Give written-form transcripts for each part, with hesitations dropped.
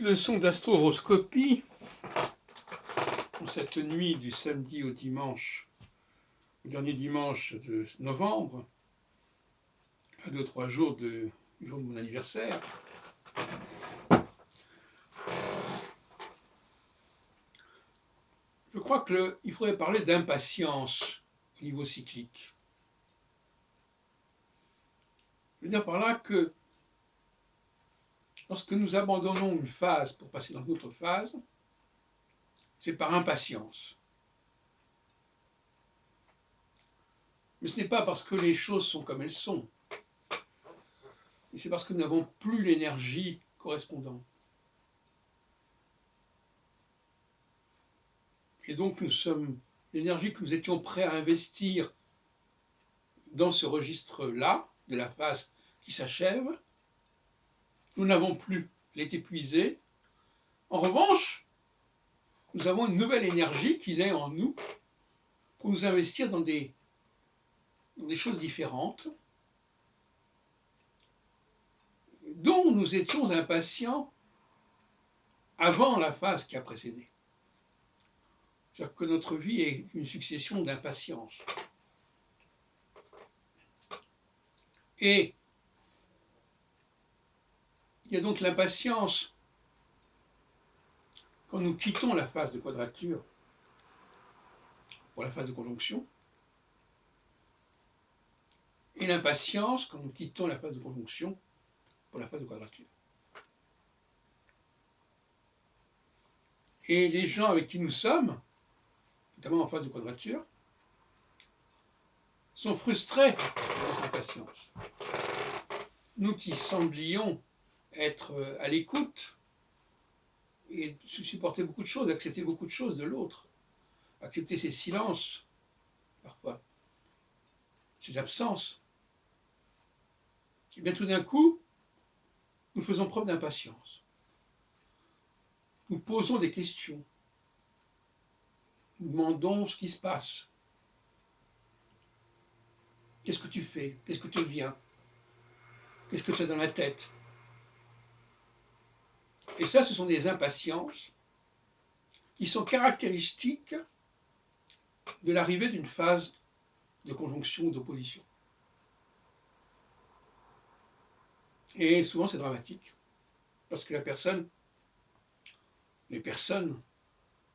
leçon d'astro-horoscopie en cette nuit du samedi au dimanche, au dernier dimanche de novembre, à 2-3 jours du jour de mon anniversaire. Je crois qu'il faudrait parler d'impatience au niveau cyclique. Je veux dire par là que lorsque nous abandonnons une phase pour passer dans une autre phase, c'est par impatience. Mais ce n'est pas parce que les choses sont comme elles sont, mais c'est parce que nous n'avons plus l'énergie correspondante. Et donc l'énergie que nous étions prêts à investir dans ce registre-là, de la phase qui s'achève, nous n'avons plus, elle est épuisée. En revanche, nous avons une nouvelle énergie qui naît en nous pour nous investir dans des choses différentes, dont nous étions impatients avant la phase qui a précédé. C'est-à-dire que notre vie est une succession d'impatience. Et il y a donc l'impatience quand nous quittons la phase de quadrature pour la phase de conjonction, et l'impatience quand nous quittons la phase de conjonction pour la phase de quadrature. Et les gens avec qui nous sommes, notamment en phase de quadrature, sont frustrés par notre impatience. Nous qui semblions être à l'écoute et supporter beaucoup de choses, accepter beaucoup de choses de l'autre, accepter ses silences, parfois, ses absences, et bien tout d'un coup, nous faisons preuve d'impatience. Nous posons des questions. Nous demandons ce qui se passe. Qu'est-ce que tu fais? Qu'est-ce que tu deviens? Qu'est-ce que tu as dans la tête? Et ça, ce sont des impatiences qui sont caractéristiques de l'arrivée d'une phase de conjonction ou d'opposition. Et souvent, c'est dramatique, parce que les personnes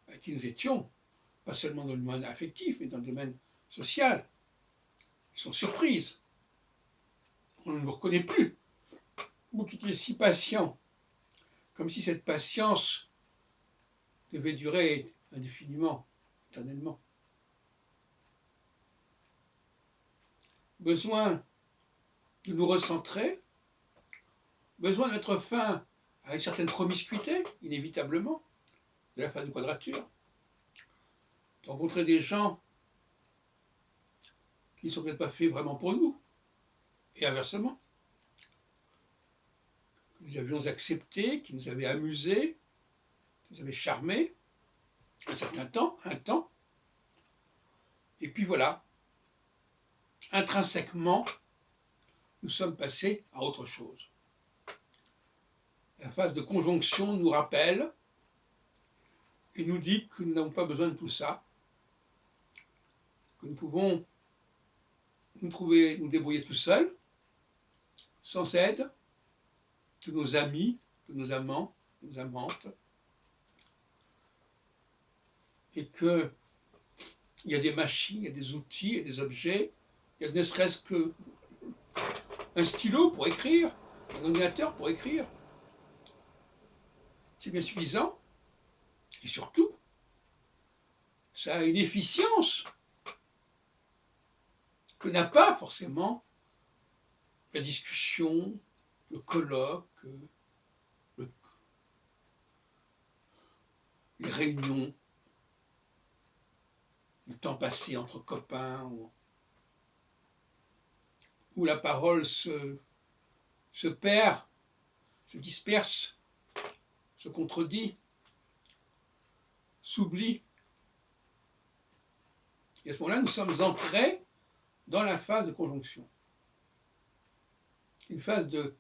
à qui nous étions, pas seulement dans le domaine affectif, mais dans le domaine social, sont surprises. On ne nous reconnaît plus. Vous qui étiez si patient, comme si cette patience devait durer indéfiniment, éternellement. Besoin de nous recentrer, besoin de mettre fin à une certaine promiscuité, inévitablement, de la phase de quadrature, de rencontrer des gens qui ne sont peut-être pas faits vraiment pour nous, et inversement. Que nous avions accepté, qui nous avaient amusés, qui nous avaient charmés, un certain temps, et puis voilà, intrinsèquement, nous sommes passés à autre chose. La phase de conjonction nous rappelle et nous dit que nous n'avons pas besoin de tout ça, que nous pouvons nous débrouiller tout seuls, sans aide de nos amis, de nos amants, de nos amantes, et qu'il y a des machines, il y a des outils, il y a des objets, il y a ne serait-ce qu'un stylo pour écrire, un ordinateur pour écrire. C'est bien suffisant, et surtout, ça a une efficience que n'a pas forcément la discussion, le colloque, les réunions, le temps passé entre copains, où la parole se perd, se disperse, se contredit, s'oublie. Et à ce moment-là, nous sommes entrés dans la phase de conjonction. Une phase de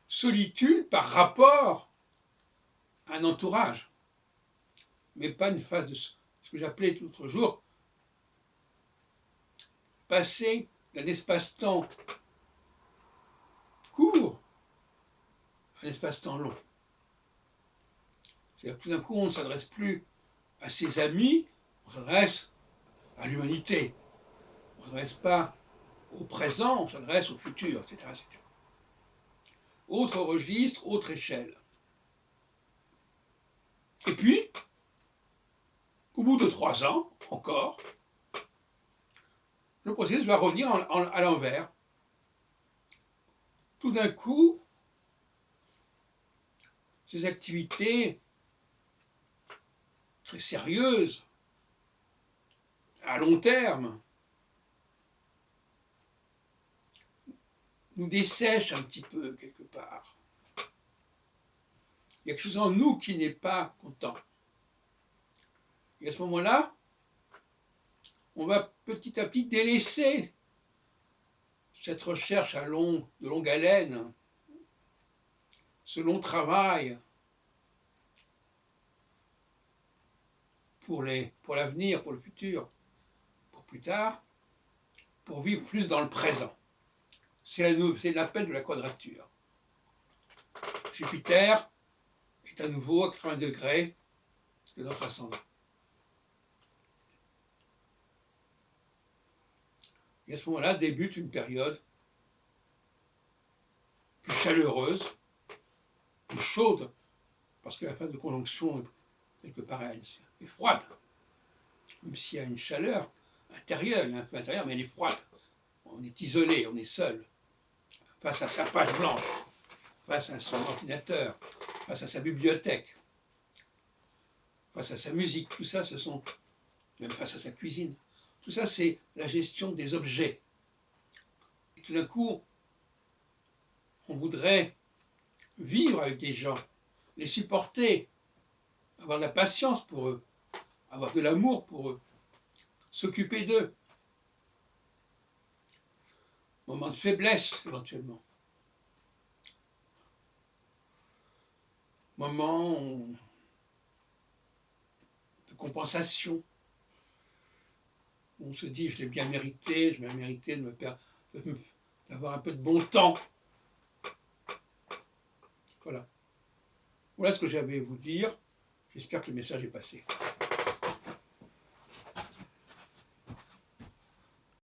solitude par rapport un entourage, mais pas une phase de ce que j'appelais l'autre jour, passer d'un espace-temps court à un espace-temps long. C'est-à-dire que tout d'un coup, on ne s'adresse plus à ses amis, on s'adresse à l'humanité. On ne s'adresse pas au présent, on s'adresse au futur, etc., etc. Autre registre, autre échelle. Et puis, au bout de 3 ans, encore, le processus va revenir à l'envers. Tout d'un coup, ces activités très sérieuses, à long terme, nous dessèchent un petit peu quelque part. Il y a quelque chose en nous qui n'est pas content. Et à ce moment-là, on va petit à petit délaisser cette recherche de longue haleine, ce long travail pour l'avenir, pour le futur, pour plus tard, pour vivre plus dans le présent. C'est l'appel de la quadrature. Jupiter est à nouveau à 80 degrés de notre ascendant. Et à ce moment-là débute une période plus chaleureuse, plus chaude, parce que la phase de conjonction est quelque part est froide. Même s'il y a une chaleur intérieure, il y a un feu intérieur, mais elle est froide. On est isolé, on est seul, face à sa page blanche, face à son ordinateur, face à sa bibliothèque, face à sa musique, tout ça, même face à sa cuisine, tout ça, c'est la gestion des objets. Et tout d'un coup, on voudrait vivre avec des gens, les supporter, avoir de la patience pour eux, avoir de l'amour pour eux, s'occuper d'eux. Moment de faiblesse, éventuellement. Moment de compensation. On se dit, je l'ai bien mérité, je m'ai mérité d'avoir un peu de bon temps. Voilà. Voilà ce que j'avais à vous dire. J'espère que le message est passé.